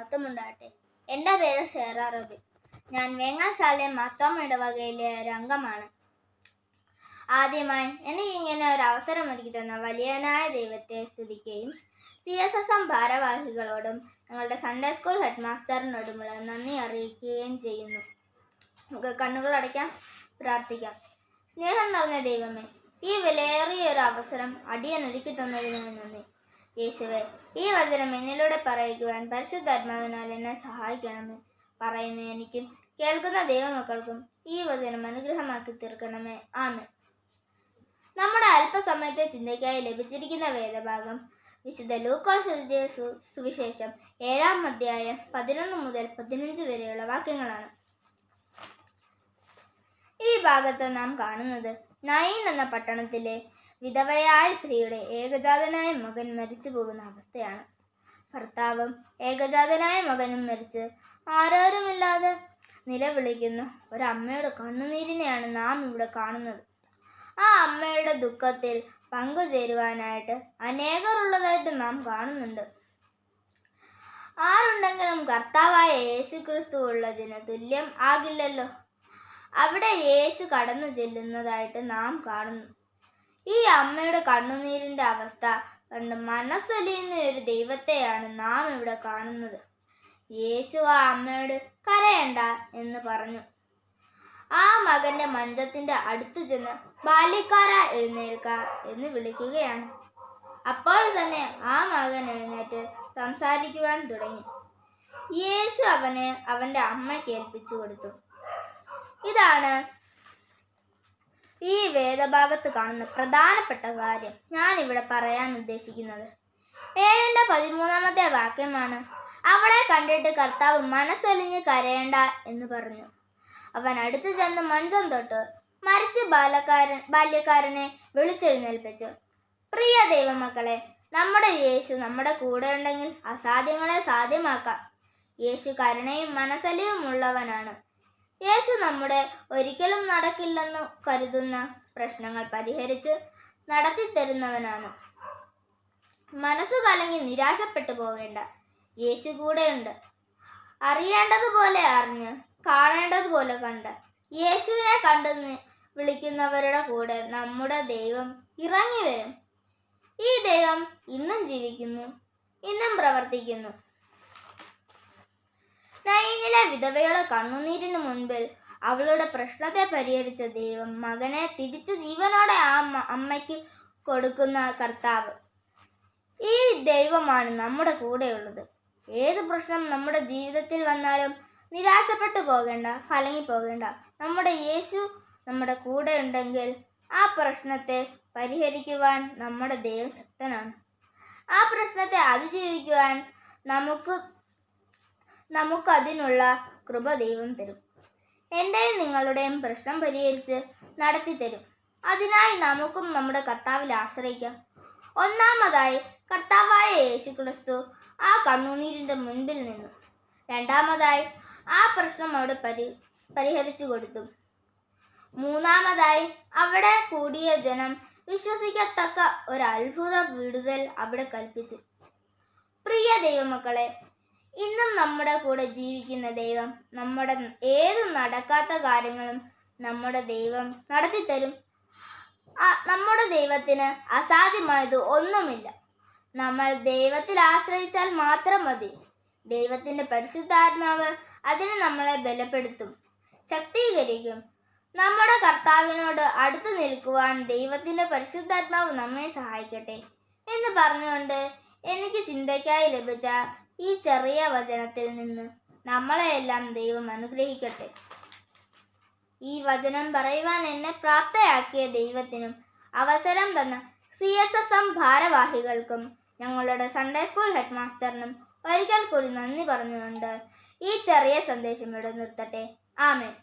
മഹത്വമുണ്ടാകട്ടെ. എൻ്റെ പേര് സേറ റബി. ഞാൻ വേങ്ങാശാലയം മാർത്തോമ ഇടവകയിലെ ഒരു അംഗമാണ്. ആദ്യമായി എനിക്ക് ഇങ്ങനെ ഒരു അവസരം ഒരുക്കി തന്ന വലിയനായ ദൈവത്തെ സ്തുതിക്കുകയും CSSM ഭാരവാഹികളോടും ഞങ്ങളുടെ സൺഡേ സ്കൂൾ ഹെഡ് മാസ്റ്ററിനോടുമുള്ള നന്ദി അറിയിക്കുകയും ചെയ്യുന്നു. നമുക്ക് കണ്ണുകൾ അടയ്ക്കാം, പ്രാർത്ഥിക്കാം. സ്നേഹം നിറഞ്ഞ ദൈവമേ, ഈ വിലയേറിയ ഒരു അവസരം അടിയൻ ഒരുക്കി തന്നതിന് നന്ദി. യേശുവേ, ഈ വചനം എന്നിലൂടെ പറയിക്കുവാൻ പരിശുദ്ധാത്മാവിനാൽ എന്നെ സഹായിക്കണമേ. പറയുന്ന എനിക്കും കേൾക്കുന്ന ദൈവമക്കൾക്കും ഈ വചനം അനുഗ്രഹമാക്കി തീർക്കണമേ. ആമേൻ. നമ്മുടെ അല്പസമയത്തെ ചിന്തയ്ക്കായി ലഭിച്ചിരിക്കുന്ന വേദഭാഗം വിശുദ്ധ ലൂക്കോസ് എഴുതിയ സുവിശേഷം 7-ാം അധ്യായം 11 മുതൽ 15 വരെയുള്ള വാക്യങ്ങളാണ്. ഈ ഭാഗത്ത് നാം കാണുന്നത് നയീൻ എന്ന പട്ടണത്തിലെ വിധവയായ സ്ത്രീയുടെ ഏകജാതനായ മകൻ മരിച്ചു പോകുന്ന അവസ്ഥയാണ്. ഭർത്താവും ഏകജാതനായ മകനും മരിച്ച് ആരോരുമില്ലാതെ നിലവിളിക്കുന്ന ഒരമ്മയുടെ കണ്ണുനീരിനെയാണ് നാം ഇവിടെ കാണുന്നത്. ആ അമ്മയുടെ ദുഃഖത്തിൽ പങ്കുചേരുവാനായിട്ട് അനേകർ ഉള്ളതായിട്ട് നാം കാണുന്നുണ്ട്. ആരുണ്ടെങ്കിലും കർത്താവായ യേശു ക്രിസ്തു ഉള്ളതിന് തുല്യം ആകില്ലല്ലോ. അവിടെ യേശു കടന്നു ചെല്ലുന്നതായിട്ട് നാം കാണുന്നു. ഈ അമ്മയുടെ കണ്ണുനീരിൻ്റെ അവസ്ഥ കണ്ട് മനസ്സലിയുന്ന ഒരു ദൈവത്തെയാണ് നാം ഇവിടെ കാണുന്നത്. യേശു ആ അമ്മയോട് കരയണ്ട എന്ന് പറഞ്ഞു. ആ മകന്റെ മഞ്ചത്തിന്റെ അടുത്തു ചെന്ന് ബാല്യക്കാരാ എഴുന്നേൽക്ക എന്ന് വിളിക്കുകയാണ്. അപ്പോൾ തന്നെ ആ മകൻ എഴുന്നേറ്റ് സംസാരിക്കുവാൻ തുടങ്ങി. യേശു അവനെ അവന്റെ അമ്മയ്ക്ക് ഏൽപ്പിച്ചു കൊടുത്തു. ഇതാണ് ഈ വേദഭാഗത്ത് കാണുന്ന പ്രധാനപ്പെട്ട കാര്യം ഞാൻ ഇവിടെ പറയാൻ ഉദ്ദേശിക്കുന്നത്. 7-ന്റെ 13-ാമത്തെ വാക്യമാണ്, അവളെ കണ്ടിട്ട് കർത്താവ് മനസ്സലിഞ്ഞ് കരയേണ്ട എന്ന് പറഞ്ഞു. അവൻ അടുത്തു ചെന്ന് മഞ്ചം തൊട്ട് മരിച്ച ബാല്യക്കാരനെ വിളിച്ചെഴുന്നേൽപ്പിച്ചു. പ്രിയ ദൈവമക്കളെ, നമ്മുടെ യേശു നമ്മുടെ കൂടെ ഉണ്ടെങ്കിൽ അസാധ്യങ്ങളെ സാധ്യമാക്കാം. യേശു കരുണയും മനസ്സലിവും ഉള്ളവനാണ്. യേശു നമ്മുടെ ഒരിക്കലും നടക്കില്ലെന്ന് കരുതുന്ന പ്രശ്നങ്ങൾ പരിഹരിച്ച് നടത്തിത്തരുന്നവനാണ്. മനസ്സു കലങ്ങി നിരാശപ്പെട്ടു പോകേണ്ട. യേശു കൂടെയുണ്ട്. അറിയേണ്ടതുപോലെ അറിഞ്ഞ് കാണേണ്ടതുപോലെ കണ്ട് യേശുവിനെ കണ്ടു വിളിക്കുന്നവരുടെ കൂടെ നമ്മുടെ ദൈവം ഇറങ്ങി വരും. ഈ ദൈവം ഇന്നും ജീവിക്കുന്നു, ഇന്നും പ്രവർത്തിക്കുന്നു. നയീനിലെ വിധവയുടെ കണ്ണുനീരിന് മുൻപിൽ അവളുടെ പ്രശ്നത്തെ പരിഹരിച്ച ദൈവം മകനെ തിരിച്ചു ജീവനോടെ ആ അമ്മയ്ക്ക് കൊടുക്കുന്ന കർത്താവ്. ഈ ദൈവമാണ് നമ്മുടെ കൂടെയുള്ളത്. ഏത് പ്രശ്നം നമ്മുടെ ജീവിതത്തിൽ വന്നാലും നിരാശപ്പെട്ടു പോകേണ്ട, കലങ്ങിപ്പോകേണ്ട. നമ്മുടെ യേശു നമ്മുടെ കൂടെ ഉണ്ടെങ്കിൽ ആ പ്രശ്നത്തെ പരിഹരിക്കുവാൻ നമ്മുടെ ദൈവം ശക്തനാണ്. ആ പ്രശ്നത്തെ അതിജീവിക്കുവാൻ നമുക്കതിനുള്ള കൃപ ദൈവം തരും. എൻ്റെയും നിങ്ങളുടെയും പ്രശ്നം പരിഹരിച്ച് നടത്തി തരും. അതിനായി നമുക്കും നമ്മുടെ കർത്താവിൽ ആശ്രയിക്കാം. ഒന്നാമതായി കർത്താവായ യേശു ക്രിസ്തു ആ കണ്ണുനീരിൻ്റെ മുൻപിൽ നിന്നു. രണ്ടാമതായി ആ പ്രശ്നം അവിടെ പരിഹരിച്ചു കൊടുത്തു. മൂന്നാമതായി അവിടെ കൂടിയ ജനം വിശ്വസിക്കത്തക്ക ഒരു അത്ഭുത വിടുതൽ അവിടെ കൽപ്പിച്ചു. പ്രിയ ദൈവമക്കളെ, ഇന്നും നമ്മുടെ കൂടെ ജീവിക്കുന്ന ദൈവം നമ്മുടെ ഏത് നടക്കാത്ത കാര്യങ്ങളും നമ്മുടെ ദൈവം നടത്തിത്തരും. നമ്മുടെ ദൈവത്തിന് അസാധ്യമായത് ഒന്നുമില്ല. നമ്മൾ ദൈവത്തിൽ ആശ്രയിച്ചാൽ മാത്രം മതി. ദൈവത്തിൻ്റെ പരിശുദ്ധാത്മാവ് അതിന് നമ്മളെ ബലപ്പെടുത്തും, ശക്തീകരിക്കും. നമ്മുടെ കർത്താവിനോട് അടുത്തു നിൽക്കുവാൻ ദൈവത്തിൻ്റെ പരിശുദ്ധാത്മാവ് നമ്മെ സഹായിക്കട്ടെ എന്ന് പറഞ്ഞുകൊണ്ട് എനിക്ക് ചിന്തയ്ക്കായി ലഭിച്ച ഈ ചെറിയ വചനത്തിൽ നിന്ന് നമ്മളെയെല്ലാം ദൈവം അനുഗ്രഹിക്കട്ടെ. ഈ വചനം പറയുവാൻ എന്നെ പ്രാപ്തയാക്കിയ ദൈവത്തിനും അവസരം തന്ന CSSM ഭാരവാഹികൾക്കും ഞങ്ങളുടെ സൺഡേ സ്കൂൾ ഹെഡ് മാസ്റ്ററിനും ഒരിക്കൽ കൂടി നന്ദി പറഞ്ഞുകൊണ്ട് ഈ ചെറിയ സന്ദേശം ഇവിടെ നിർത്തട്ടെ. ആമേൻ.